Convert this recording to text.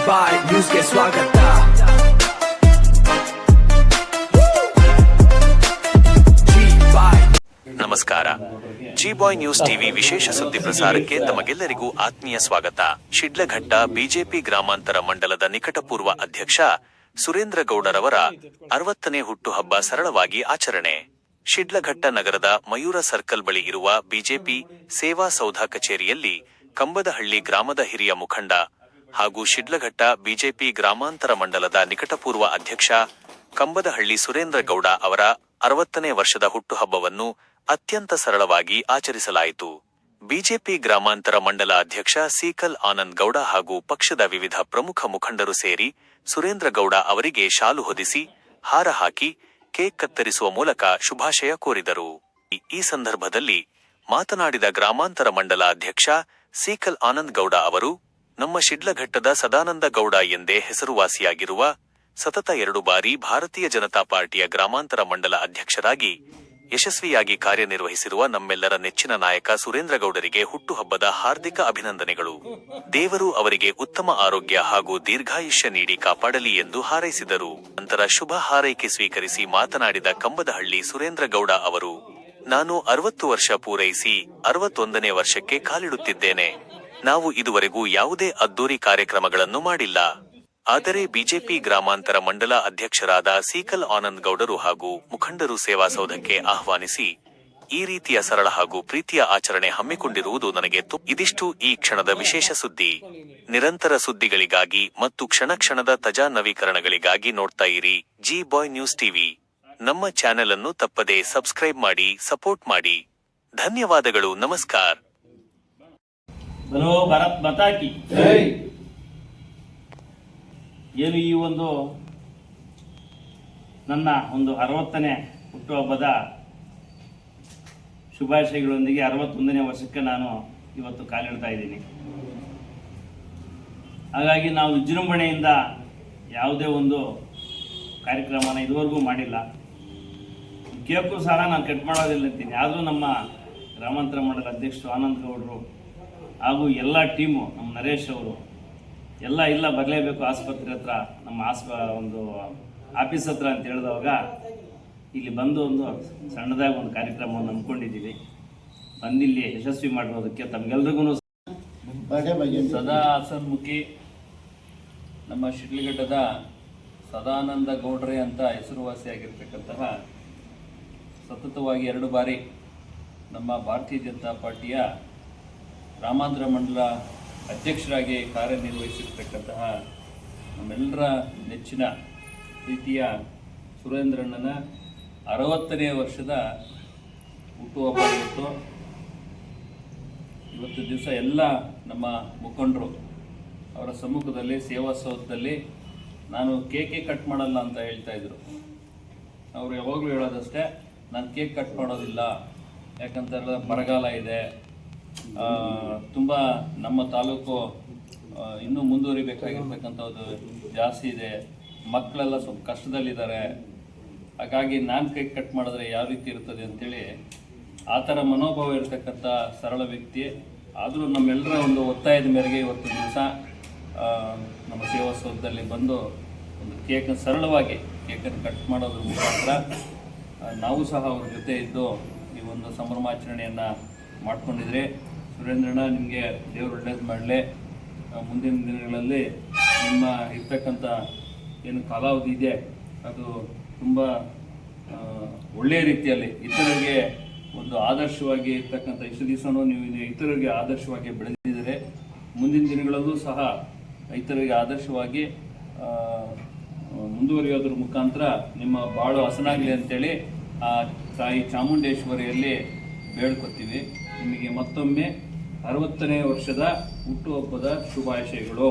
ಬಾಯ್ ನ್ಯೂಸ್ಗೆ ಸ್ವಾಗತ. ನಮಸ್ಕಾರ. ಜಿ ಬಾಯ್ ನ್ಯೂಸ್ ಟಿವಿ ವಿಶೇಷ ಸುದ್ದಿ ಪ್ರಸಾರಕ್ಕೆ ತಮಗೆಲ್ಲರಿಗೂ ಆತ್ಮೀಯ ಸ್ವಾಗತ. ಶಿಡ್ಲಘಟ್ಟ ಬಿಜೆಪಿ ಗ್ರಾಮಾಂತರ ಮಂಡಲದ ನಿಕಟಪೂರ್ವ ಅಧ್ಯಕ್ಷ ಸುರೇಂದ್ರ ಗೌಡರವರ 60ನೇ ಹುಟ್ಟುಹಬ್ಬ ಸರಳವಾಗಿ ಆಚರಣೆ. ಶಿಡ್ಲಘಟ್ಟ ನಗರದ ಮಯೂರ ಸರ್ಕಲ್ ಬಳಿ ಇರುವ ಬಿಜೆಪಿ ಸೇವಾ ಸೌಧ ಕಚೇರಿಯಲ್ಲಿ ಕಂಬದಹಳ್ಳಿ ಗ್ರಾಮದ ಹಿರಿಯ ಮುಖಂಡ ಹಾಗೂ ಶಿಡ್ಲಘಟ್ಟ ಬಿಜೆಪಿ ಗ್ರಾಮಾಂತರ ಮಂಡಲದ ನಿಕಟಪೂರ್ವ ಅಧ್ಯಕ್ಷ ಕಂಬದಹಳ್ಳಿ ಸುರೇಂದ್ರ ಗೌಡ ಅವರ 60ನೇ ವರ್ಷದ ಹುಟ್ಟುಹಬ್ಬವನ್ನು ಅತ್ಯಂತ ಸರಳವಾಗಿ ಆಚರಿಸಲಾಯಿತು. ಬಿಜೆಪಿ ಗ್ರಾಮಾಂತರ ಮಂಡಲ ಅಧ್ಯಕ್ಷ ಸೀಕಲ್ ಆನಂದ್ ಗೌಡ ಹಾಗೂ ಪಕ್ಷದ ವಿವಿಧ ಪ್ರಮುಖ ಮುಖಂಡರು ಸೇರಿ ಸುರೇಂದ್ರ ಗೌಡ ಅವರಿಗೆ ಶಾಲು ಹೊದಿಸಿ, ಹಾರ ಹಾಕಿ, ಕೇಕ್ ಕತ್ತರಿಸುವ ಮೂಲಕ ಶುಭಾಶಯ ಕೋರಿದರು. ಈ ಸಂದರ್ಭದಲ್ಲಿ ಮಾತನಾಡಿದ ಗ್ರಾಮಾಂತರ ಮಂಡಲ ಅಧ್ಯಕ್ಷ ಸೀಕಲ್ ಆನಂದ್ ಗೌಡ ಅವರು, ನಮ್ಮ ಶಿಡ್ಲಘಟ್ಟದ ಸದಾನಂದ ಗೌಡ ಎಂದೇ ಹೆಸರುವಾಸಿಯಾಗಿರುವ, ಸತತ 2 ಬಾರಿ ಭಾರತೀಯ ಜನತಾ ಪಾರ್ಟಿಯ ಗ್ರಾಮಾಂತರ ಮಂಡಲ ಅಧ್ಯಕ್ಷರಾಗಿ ಯಶಸ್ವಿಯಾಗಿ ಕಾರ್ಯನಿರ್ವಹಿಸಿರುವ ನಮ್ಮೆಲ್ಲರ ನೆಚ್ಚಿನ ನಾಯಕ ಸುರೇಂದ್ರ ಗೌಡರಿಗೆ ಹುಟ್ಟುಹಬ್ಬದ ಹಾರ್ದಿಕ ಅಭಿನಂದನೆಗಳು. ದೇವರು ಅವರಿಗೆ ಉತ್ತಮ ಆರೋಗ್ಯ ಹಾಗೂ ದೀರ್ಘಾಯುಷ್ಯ ನೀಡಿ ಕಾಪಾಡಲಿ ಎಂದು ಹಾರೈಸಿದರು. ನಂತರ ಶುಭ ಹಾರೈಕೆ ಸ್ವೀಕರಿಸಿ ಮಾತನಾಡಿದ ಕಂಬದಹಳ್ಳಿ ಸುರೇಂದ್ರ ಗೌಡ ಅವರು, ನಾನು 60 ವರ್ಷ ಪೂರೈಸಿ 61ನೇ ವರ್ಷಕ್ಕೆ ಕಾಲಿಡುತ್ತಿದ್ದೇನೆ. ನಾವು ಇದುವರೆಗೂ ಯಾವುದೇ ಅದ್ದೂರಿ ಕಾರ್ಯಕ್ರಮಗಳನ್ನು ಮಾಡಿಲ್ಲ. ಆದರೆ ಬಿಜೆಪಿ ಗ್ರಾಮಾಂತರ ಮಂಡಲ ಅಧ್ಯಕ್ಷರಾದ ಸೀಕಲ್ ಆನಂದ್ ಗೌಡರು ಹಾಗೂ ಮುಖಂಡರು ಸೇವಾಸೌಧಕ್ಕೆ ಆಹ್ವಾನಿಸಿ ಈ ರೀತಿಯ ಸರಳ ಹಾಗೂ ಪ್ರೀತಿಯ ಆಚರಣೆ ಹಮ್ಮಿಕೊಂಡಿರುವುದು ನನಗೆ ಇದಿಷ್ಟು ಈ ಕ್ಷಣದ ವಿಶೇಷ ಸುದ್ದಿ. ನಿರಂತರ ಸುದ್ದಿಗಳಿಗಾಗಿ ಮತ್ತು ಕ್ಷಣ ಕ್ಷಣದ ತಾಜಾ ನವೀಕರಣಗಳಿಗಾಗಿ ನೋಡ್ತಾ ಇರಿ ಜಿ ಬಾಯ್ ನ್ಯೂಸ್ ಟಿವಿ. ನಮ್ಮ ಚಾನೆಲ್ ಅನ್ನು ತಪ್ಪದೇ ಸಬ್ಸ್ಕ್ರೈಬ್ ಮಾಡಿ, ಸಪೋರ್ಟ್ ಮಾಡಿ. ಧನ್ಯವಾದಗಳು. ನಮಸ್ಕಾರ. ಭಾರತ್ ಮಾತಾ ಕಿ ಏನು ಈ ಒಂದು ನನ್ನ 60ನೇ ಹುಟ್ಟುಹಬ್ಬದ ಶುಭಾಶಯಗಳೊಂದಿಗೆ 61ನೇ ವರ್ಷಕ್ಕೆ ನಾನು ಇವತ್ತು ಕಾಲಿಡ್ತಾ ಇದ್ದೀನಿ. ಹಾಗಾಗಿ ನಾವು ವಿಜೃಂಭಣೆಯಿಂದ ಯಾವುದೇ ಒಂದು ಕಾರ್ಯಕ್ರಮನ ಇದುವರೆಗೂ ಮಾಡಿಲ್ಲ. ಕೇಕು ಸಹ ನಾನು ಕಟ್ ಮಾಡೋದಿಲ್ಲ ಅಂತೀನಿ. ಆದರೂ ನಮ್ಮ ಗ್ರಾಮಾಂತರ ಮಂಡಲ ಅಧ್ಯಕ್ಷರು ಆನಂದ್ ಗೌಡರು ಹಾಗೂ ಎಲ್ಲ ಟೀಮು, ನಮ್ಮ ನರೇಶ್ ಅವರು ಎಲ್ಲ ಇಲ್ಲ ಬರಲೇಬೇಕು ಆಸ್ಪತ್ರೆ ಹತ್ರ, ನಮ್ಮ ಒಂದು ಆಫೀಸ್ ಹತ್ರ ಅಂತ ಹೇಳಿದವಾಗ ಇಲ್ಲಿ ಬಂದು ಒಂದು ಸಣ್ಣದಾಗಿ ಒಂದು ಕಾರ್ಯಕ್ರಮವನ್ನು ನಂಬ್ಕೊಂಡಿದ್ದೀವಿ. ಬಂದಿಲ್ಲಿ ಯಶಸ್ವಿ ಮಾಡಿರೋದಕ್ಕೆ ತಮಗೆಲ್ರಿಗೂ ಸದಾ ಹಸನ್ಮುಖಿ ನಮ್ಮ ಶಿಡ್ಲಘಟ್ಟದ ಸದಾನಂದ ಗೌಡ್ರೆ ಅಂತ ಹೆಸರುವಾಸಿಯಾಗಿರ್ತಕ್ಕಂತಹ, ಸತತವಾಗಿ 2 ಬಾರಿ ನಮ್ಮ ಭಾರತೀಯ ಜನತಾ ಪಾರ್ಟಿಯ ಗ್ರಾಮಾಂತರ ಮಂಡಲ ಅಧ್ಯಕ್ಷರಾಗಿ ಕಾರ್ಯನಿರ್ವಹಿಸಿರ್ತಕ್ಕಂತಹ ನಮ್ಮೆಲ್ಲರ ನೆಚ್ಚಿನ ಪ್ರೀತಿಯ ಸುರೇಂದ್ರಣ್ಣನ 60ನೇ ವರ್ಷದ ಹುಟ್ಟುಹಬ್ಬ ಇವತ್ತು ದಿವಸ ಎಲ್ಲ ನಮ್ಮ ಮುಖಂಡರು ಅವರ ಸಮ್ಮುಖದಲ್ಲಿ ಸೇವಾಸೌಧದಲ್ಲಿ ನಾನು ಕೇಕೆ ಕಟ್ ಮಾಡಲ್ಲ ಅಂತ ಹೇಳ್ತಾ ಇದ್ರು. ಅವರು ಯಾವಾಗಲೂ ಹೇಳೋದಷ್ಟೇ, ನಾನು ಕೇಕ್ ಕಟ್ ಮಾಡೋದಿಲ್ಲ, ಯಾಕಂತ ಬರಗಾಲ ಇದೆ, ತುಂಬ ನಮ್ಮ ತಾಲೂಕು ಇನ್ನೂ ಮುಂದುವರಿಬೇಕಾಗಿರ್ತಕ್ಕಂಥದ್ದು ಜಾಸ್ತಿ ಇದೆ, ಮಕ್ಕಳೆಲ್ಲ ಸ್ವಲ್ಪ ಕಷ್ಟದಲ್ಲಿದ್ದಾರೆ, ಹಾಗಾಗಿ ನಾನು ಕೇಕ್ ಕಟ್ ಮಾಡಿದ್ರೆ ಯಾವ ರೀತಿ ಇರ್ತದೆ ಅಂತೇಳಿ ಆ ಥರ ಮನೋಭಾವ ಇರತಕ್ಕಂಥ ಸರಳ ವ್ಯಕ್ತಿ. ಆದರೂ ನಮ್ಮೆಲ್ಲರ ಒಂದು ಒತ್ತಾಯದ ಮೇರೆಗೆ ಇವತ್ತು ದಿವಸ ನಮ್ಮ ಸೇವಾಸೌಧದಲ್ಲಿ ಬಂದು ಒಂದು ಕೇಕನ್ನು ಸರಳವಾಗಿ ಕೇಕನ್ನು ಕಟ್ ಮಾಡೋದ್ರ ಮುಖಾಂತರ ನಾವು ಸಹ ಅವ್ರ ಜೊತೆ ಇದ್ದು ಈ ಒಂದು ಸಂಭ್ರಮಾಚರಣೆಯನ್ನು ಮಾಡ್ಕೊಂಡಿದ್ರೆ, ಸುರೇಂದ್ರಣ್ಣ ನಿಮಗೆ ದೇವರು ಒಳ್ಳೇದು ಮಾಡಲಿ. ಮುಂದಿನ ದಿನಗಳಲ್ಲಿ ನಿಮ್ಮ ಇರ್ತಕ್ಕಂಥ ಏನು ಕಾಲಾವಧಿ ಇದೆ ಅದು ತುಂಬ ಒಳ್ಳೆಯ ರೀತಿಯಲ್ಲಿ ಇತರರಿಗೆ ಒಂದು ಆದರ್ಶವಾಗಿ ಇರ್ತಕ್ಕಂಥ, ಇಷ್ಟು ದಿವಸನೂ ನೀವು ಇತರರಿಗೆ ಆದರ್ಶವಾಗಿ ಬೆಳೆದಿದ್ದರೆ ಮುಂದಿನ ದಿನಗಳಲ್ಲೂ ಸಹ ಇತರರಿಗೆ ಆದರ್ಶವಾಗಿ ಮುಂದುವರಿಯೋದ್ರ ಮುಖಾಂತರ ನಿಮ್ಮ ಬಾಳು ಹಸನಾಗಲಿ ಅಂತೇಳಿ ಆ ತಾಯಿ ಚಾಮುಂಡೇಶ್ವರಿಯಲ್ಲಿ ಬೇಡ್ಕೊತೀವಿ. ನಿಮಗೆ ಮತ್ತೊಮ್ಮೆ 60ನೇ ವರ್ಷದ ಹುಟ್ಟುಹಬ್ಬದ ಶುಭಾಶಯಗಳು.